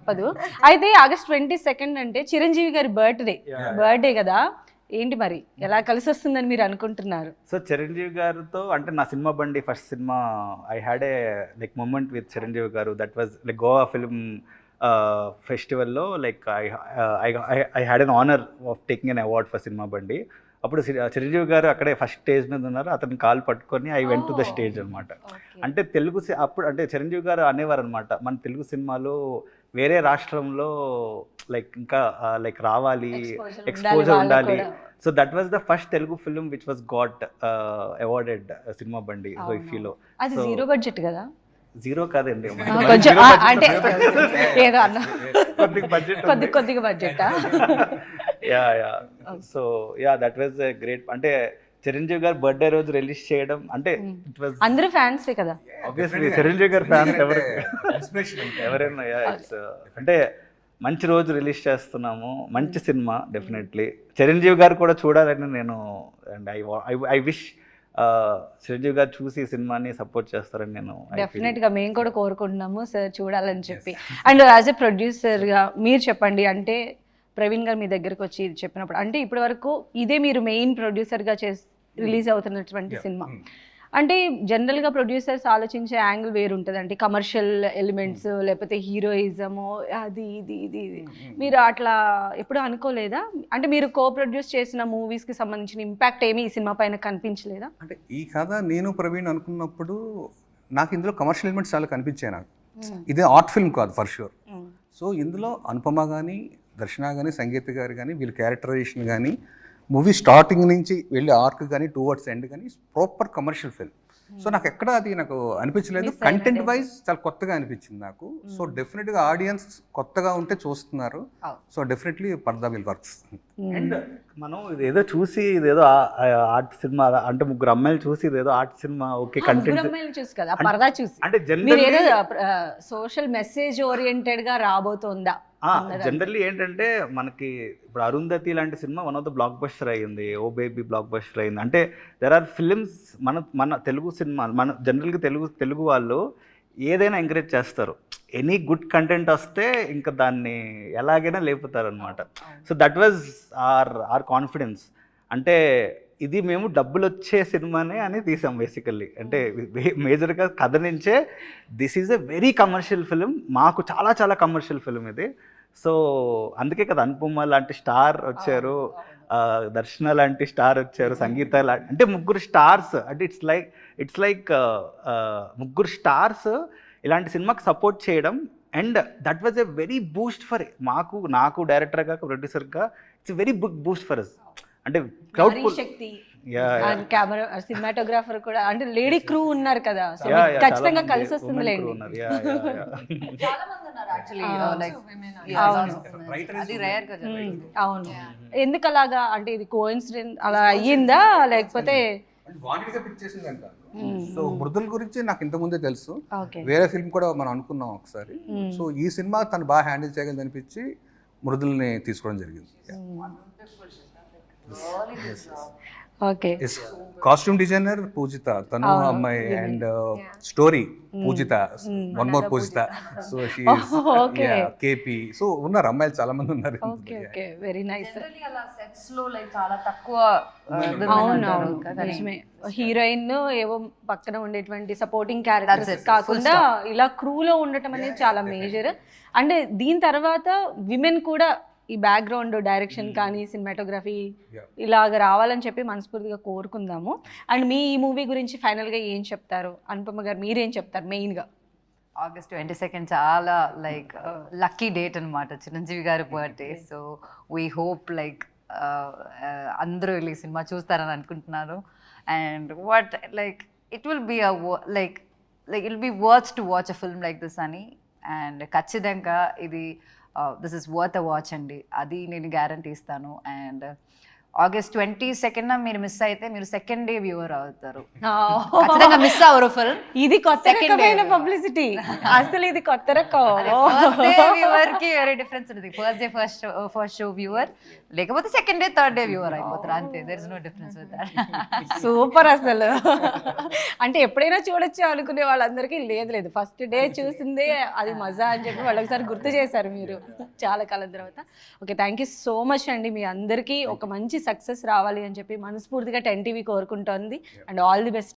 తప్పదు. అయితే ఆగస్ట్ 22 అంటే చిరంజీవి గారి బర్త్డే కదా, ఏంటి మరి ఎలా కలిసి వస్తుందని మీరు అనుకుంటున్నారు? సో చిరంజీవి గారితో అంటే నా Cinema Bandi first cinema I had a like moment with Chiranjeevi గారు. That was like Goa film ఫెస్టివల్లో like I had an honour of taking an award for Cinema Bandi. అప్పుడు చిరంజీవి గారు అక్కడే ఫస్ట్ స్టేజ్ మీద ఉన్నారు. అతని కాల్ పట్టుకొని I went to the stage అనమాట. అంటే తెలుగు అప్పుడు అంటే చిరంజీవి గారు అనేవారు అనమాట, మన తెలుగు సినిమాలో వేరే రాష్ట్రంలో లైక్ ఇంకా లైక్ రావాలి, ఎక్స్పోజర్ ఉండాలి. So that was the first Telugu film which was got awarded cinema బండి. సో ఇఫ్ యూలో అది జీరో బడ్జెట్ కదా? జీరో కాదండి, అంటే ఏదో అన్న కొద్దిగా budget. Yeah so yeah that was great. అంటే చిరంజీవి గారు బర్త్డే రోజు రిలీజ్ చేయడం అంటే ఇట్ వాజ్ అందరూ ఫ్యాన్స్ కదా ఆబ్వియస్లీ. చిరంజీవి గారి ఫ్యాన్స్ ఎవరైనా అంటే మంచి రోజు రిలీజ్ చేస్తున్నాము, మంచి సినిమా డెఫినెట్లీ. చిరంజీవి గారు కూడా చూడాలని నేను అండ్ ఐ విష్ చిరంజీవి గారు చూసి ఈ సినిమాని సపోర్ట్ చేస్తారని నేను డెఫినెట్ గా మేము కూడా కోరుకుంటున్నాము సార్ చూడాలని చెప్పి. అండ్ యాజ్ ఎ ప్రొడ్యూసర్ గా మీరు చెప్పండి, అంటే ప్రవీణ్ గారు మీ దగ్గరకు వచ్చి ఇది చెప్పినప్పుడు, అంటే ఇప్పటి వరకు ఇదే మీరు మెయిన్ ప్రొడ్యూసర్ గా రిలీజ్ అవుతున్నటువంటి సినిమా, అంటే జనరల్గా ప్రొడ్యూసర్స్ ఆలోచించే యాంగిల్ వేరు ఉంటుంది, అంటే కమర్షియల్ ఎలిమెంట్స్ లేకపోతే హీరోయిజము అది ఇది ఇది ఇది మీరు అట్లా ఎప్పుడు అనుకోలేదా? అంటే మీరు కో ప్రొడ్యూస్ చేసిన మూవీస్కి సంబంధించిన ఇంపాక్ట్ ఏమీ ఈ సినిమా పైన కనిపించలేదా? అంటే ఈ కథ నేను ప్రవీణ్ అనుకున్నప్పుడు నాకు ఇందులో కమర్షియల్ ఎలిమెంట్స్ చాలా కనిపించాయి. నాకు ఇదే ఆర్ట్ ఫిల్మ్ కాదు ఫర్ షూర్. సో ఇందులో అనుపమ కానీ, దర్శన కానీ, సంగీత గారు కానీ, వీళ్ళ క్యారెక్టరైజేషన్ కానీ, మూవీ స్టార్టింగ్ నుంచి వెళ్ళి ఆర్క్ కానీ టువర్డ్స్ ఎండ్ కానీ ప్రాపర్ కమర్షియల్ ఫిల్మ్. సో నాకు ఎక్కడ అది నాకు అనిపించలేదు. కంటెంట్ వైజ్ చాలా కొత్తగా అనిపించింది నాకు. సో డెఫినెట్గా ఆడియన్స్ కొత్తగా ఉంటే చూస్తున్నారు. So definitely purdah will works. And మనం ఇదేదో చూసి ఇదేదో ఆర్ట్ సినిమా అంటే ముగ్గురు అమ్మాయిలు చూసి ఇదేదో ఆర్ట్ సినిమా ఓకే కంటెంట్ చూసి కదా పరదా చూసి అంటే సోషల్ మెసేజ్ ఓరియంటెడ్ గా రాబోతోందా? జనరల్లీ ఏంటంటే మనకి ఇప్పుడు అరుంధతి లాంటి cinema one of the block buster అయ్యింది, ఓ బేబీ బ్లాక్ బస్టర్ అయింది. అంటే దెర్ ఆర్ ఫిలిమ్స్ మన తెలుగు సినిమా మన జనరల్గా తెలుగు వాళ్ళు ఏదైనా ఎంకరేజ్ చేస్తారు. ఎనీ గుడ్ కంటెంట్ వస్తే ఇంకా దాన్ని ఎలాగైనా లేపుతారు అనమాట. So that was our confidence. అంటే ఇది మేము డబ్బులు వచ్చే సినిమానే అని తీసాం బేసికల్లీ. అంటే మేజర్గా కథ నుంచే this is a very commercial film, మాకు చాలా చాలా కమర్షియల్ ఫిలిం ఇది. సో అందుకే కదా అనుపమ లాంటి స్టార్ వచ్చారు, దర్శన లాంటి స్టార్ వచ్చారు, సంగీత అంటే ముగ్గురు స్టార్స్. అంటే ఇట్స్ లైక్ ముగ్గురు స్టార్స్ ఇలాంటి సినిమాకి సపోర్ట్ చేయడం. And that was a very boost for నాకు డైరెక్టర్గా ప్రొడ్యూసర్గా it's very big boost for us. అంటే క్రౌడ్ శక్తి కెమెరా సినిమాటోగ్రాఫర్ కూడా అంటే లేడీ క్రూ ఉన్నారు కదా, సో ఖచ్చితంగా కలిసి వస్తుంది లేండి. అవును, ఎందుకు అలాగా? అంటే ఇది కోఇన్సిడెంట్ అలా అయ్యిందా లేకపోతే సో మృదుల్ గురించి నాకు ఇంతకుముందే తెలుసు, వేరే ఫిల్మ్ కూడా మనం అనుకున్నాం ఒకసారి. సో ఈ సినిమా తను బాగా హ్యాండిల్ చేయగలది అనిపించి మృదుల్ని తీసుకోవడం జరిగింది. ఓకే, కాస్ట్యూమ్ డిజైనర్ పూజిత, తను అమ్మాయి, and story Pujitha, one more Pujitha. So she కేపీ. సో ఉన్నారు అమ్మాయిలు చాలా మంది ఉన్నారు. Okay okay, very nice. అలా సెట్స్ లో లైక్ చాలా తక్కువ. అవునవును, నిజమే. హీరోయిన్ ఏవో పక్కన ఉండేటువంటి సపోర్టింగ్ క్యారెక్టర్స్ కాకుండా ఇలా క్రూలో ఉండటం అనేది చాలా మేజర్. అంటే దీని తర్వాత విమెన్ కూడా ఈ బ్యాక్గ్రౌండ్ డైరెక్షన్ కానీ సినిమాటోగ్రఫీ ఇలాగ రావాలని చెప్పి మనస్ఫూర్తిగా కోరుకుందాము. అండ్ మీ ఈ మూవీ గురించి ఫైనల్గా ఏం చెప్తారు? అనుపమ గారు మీరేం చెప్తారు మెయిన్గా? ఆగస్ట్ 22 చాలా లైక్ లక్కీ డేట్ అనమాట, Chiranjeevi garu birthday. So we hope like అందరూ వెళ్ళి సినిమా చూస్తారని అనుకుంటున్నాను. And what like it will be like it will be worth to watch a film like this అని. అండ్ ఖచ్చితంగా ఇది this is worth a watch అండి, అది నేను గ్యారంటీ ఇస్తాను. అండ్ ఆగస్ట్ 22nd మీరు మిస్ అయితే మీరు సెకండ్ డే వ్యూవర్ అవుతారు. ఖచ్చితంగా మిస్ అవరు ఫిల్మ్. ఇది కొత్త Second రకమైన day. పబ్లిసిటీ, అసలు ఇది కొత్త రకం. వ్యూవర్ కి వేరే డిఫరెన్స్ ఉంటుంది. First day first show viewer, లేకపోతే second day third day viewer అయిపోతారు అంతే. There is no difference with that. Super అసలు. అంటే ఎప్పుడైనా చూడొచ్చు అనుకునే వాళ్ళందరికీ లేదు ఫస్ట్ డే చూసిందే అది మజా అని చెప్పి వాళ్ళు ఒకసారి గుర్తు చేశారు మీరు చాలా కాలం తర్వాత. Okay, thank you so much అండి. మీ అందరికీ ఒక మంచి సక్సెస్ రావాలి అని చెప్పి మనస్ఫూర్తిగా 10 TV కోరుకుంటోంది. And all the best.